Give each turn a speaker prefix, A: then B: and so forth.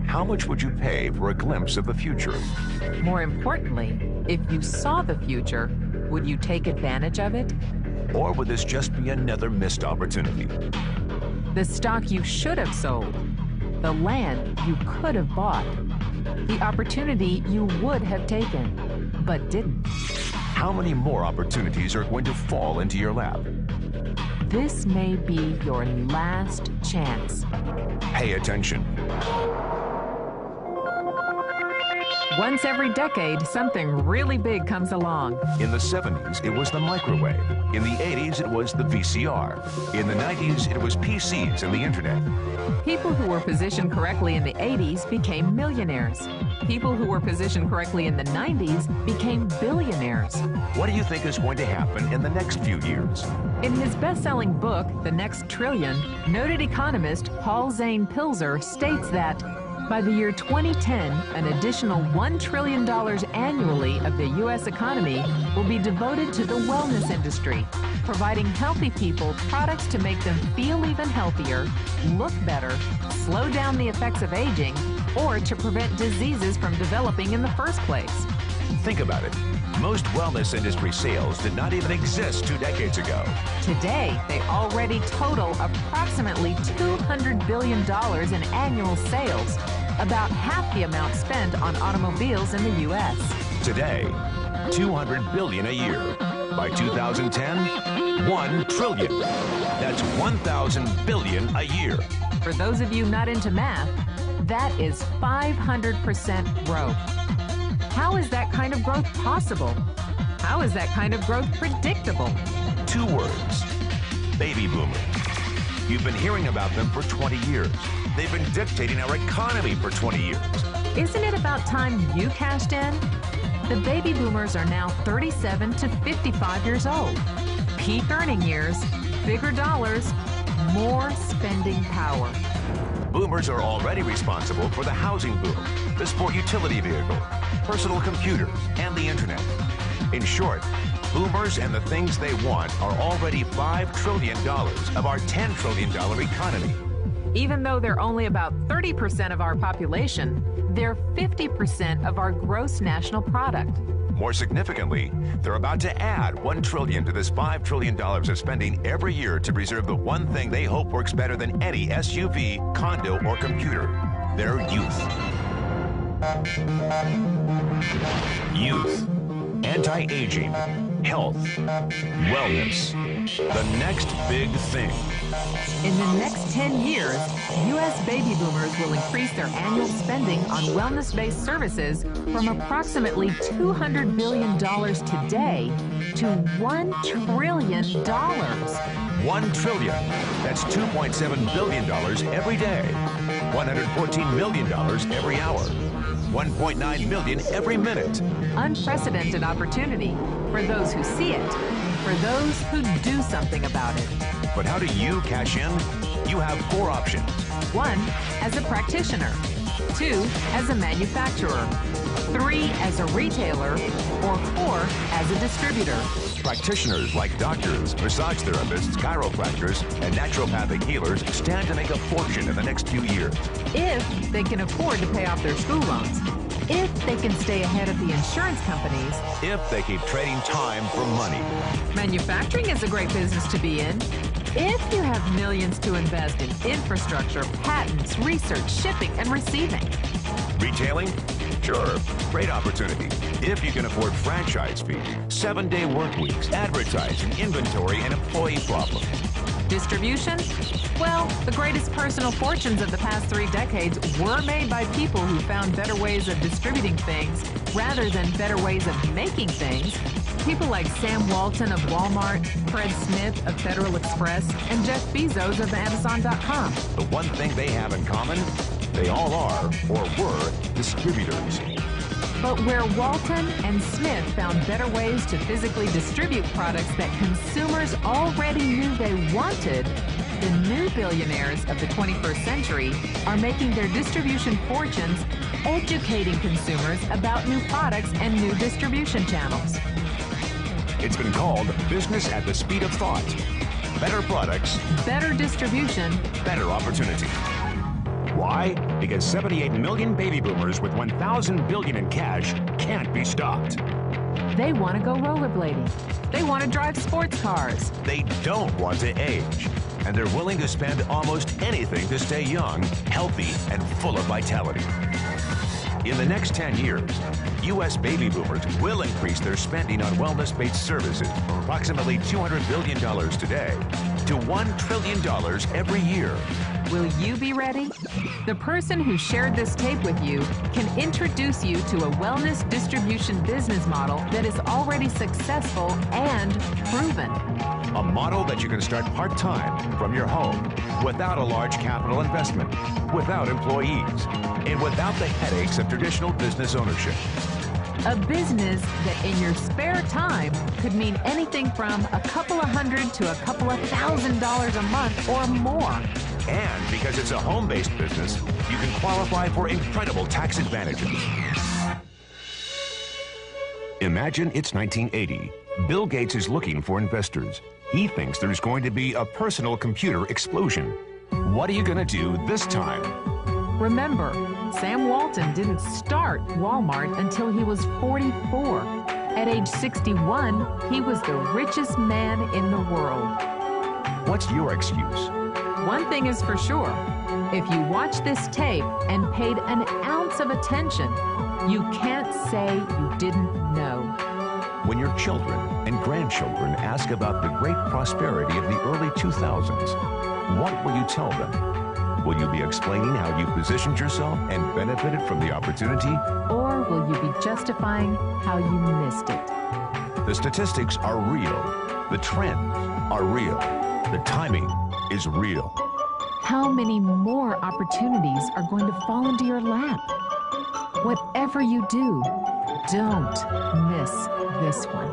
A: How much would you pay for a glimpse of the future?
B: More importantly, if you saw the future, would you take advantage of it?
A: Or would this just be another missed opportunity?
B: The stock you should have sold, the land you could have bought, the opportunity you would have taken, but didn't.
A: How many more opportunities are going to fall into your lap?
B: This may be your last chance.
A: Pay attention.
B: Once every decade, something really big comes along.
A: In the 70s, it was the microwave. In the 80s, it was the VCR. In the 90s, it was PCs and the internet.
B: People who were positioned correctly in the 80s became millionaires. People who were positioned correctly in the 90s became billionaires.
A: What do you think is going to happen in the next few years?
B: In his best-selling book, The Next Trillion, noted economist Paul Zane Pilzer states that by the year 2010, an additional $1 trillion annually of the U.S. economy will be devoted to the wellness industry, providing healthy people products to make them feel even healthier, look better, slow down the effects of aging, or to prevent diseases from developing in the first place.
A: Think about it. Most wellness industry sales did not even exist 2 decades ago.
B: Today, they already total approximately $200 billion in annual sales, about half the amount spent on automobiles in the U.S.
A: Today, $200 billion a year. By 2010, $1 trillion. That's 1,000 billion a year.
B: For those of you not into math, that is 500% growth. How is that kind of growth possible? How is that kind of growth predictable?
A: 2 words: baby boomers. You've been hearing about them for 20 years. They've been dictating our economy for 20 years.
B: Isn't it about time you cashed in? The baby boomers are now 37 to 55 years old. Peak earning years, bigger dollars, more spending power.
A: Boomers are already responsible for the housing boom, the sport utility vehicle, personal computers, and the internet. In short, boomers and the things they want are already $5 trillion of our $10 trillion economy.
B: Even though they're only about 30% of our population, they're 50% of our gross national product.
A: More significantly, they're about to add $1 trillion to this $5 trillion of spending every year to preserve the one thing they hope works better than any SUV, condo, or computer: their youth. Youth, anti-aging, health, wellness, the next big thing.
B: In the next 10 years, U.S. baby boomers will increase their annual spending on wellness-based services from approximately $200 billion today to $1 trillion.
A: $1 trillion. That's $2.7 billion every day. $114 million every hour. $1.9 million every minute.
B: Unprecedented opportunity for those who see it, for those who do something about it.
A: But how do you cash in? You have 4 options.
B: 1, as a practitioner. 2, as a manufacturer. 3, as a retailer. Or 4, as a distributor.
A: Practitioners like doctors, massage therapists, chiropractors, and naturopathic healers stand to make a fortune in the next few years.
B: If they can afford to pay off their school loans. If they can stay ahead of the insurance companies.
A: If they keep trading time for money.
B: Manufacturing is a great business to be in. If you have millions to invest in infrastructure, patents, research, shipping, and receiving.
A: Retailing? Sure, great opportunity. If you can afford franchise fees, 7-day work weeks, advertising, inventory, and employee problems.
B: Distribution? Well, the greatest personal fortunes of the past 3 decades were made by people who found better ways of distributing things rather than better ways of making things. People like Sam Walton of Wal-Mart, Fred Smith of Federal Express, and Jeff Bezos of Amazon.com.
A: The one thing they have in common, they all are, or were, distributors.
B: But where Walton and Smith found better ways to physically distribute products that consumers already knew they wanted, the new billionaires of the 21st century are making their distribution fortunes educating consumers about new products and new distribution channels.
A: It's been called business at the speed of thought. better products,
B: better distribution,
A: better opportunity. Why? Because 78 million baby boomers with 1,000 billion in cash can't be stopped.
B: They want to go rollerblading. They want to drive sports cars.
A: They don't want to age. And they're willing to spend almost anything to stay young, healthy, and full of vitality. In the next 10 years, U.S. baby boomers will increase their spending on wellness-based services from approximately $200 billion today to $1 trillion every year.
B: Will you be ready? The person who shared this tape with you can introduce you to a wellness distribution business model that is already successful and proven.
A: A model that you can start part-time from your home without a large capital investment, without employees, and without the headaches of traditional business ownership.
B: A business that in your spare time could mean anything from a couple of hundred to a couple of $1,000s a month or more.
A: And because it's a home-based business, you can qualify for incredible tax advantages. Imagine it's 1980. Bill Gates is looking for investors. He thinks there's going to be a personal computer explosion. What are you going to do this time?
B: Remember, Sam Walton didn't start Wal-Mart until he was 44. At age 61, he was the richest man in the world.
A: What's your excuse?
B: One thing is for sure, if you watch this tape and paid an ounce of attention, you can't say you didn't know.
A: When your children and grandchildren ask about the great prosperity of the early 2000s, what will you tell them? Will you be explaining how you positioned yourself and benefited from the opportunity?
B: Or will you be justifying how you missed it?
A: The statistics are real. The trends are real. The timing is real.
B: How many more opportunities are going to fall into your lap? Whatever you do, don't miss this one.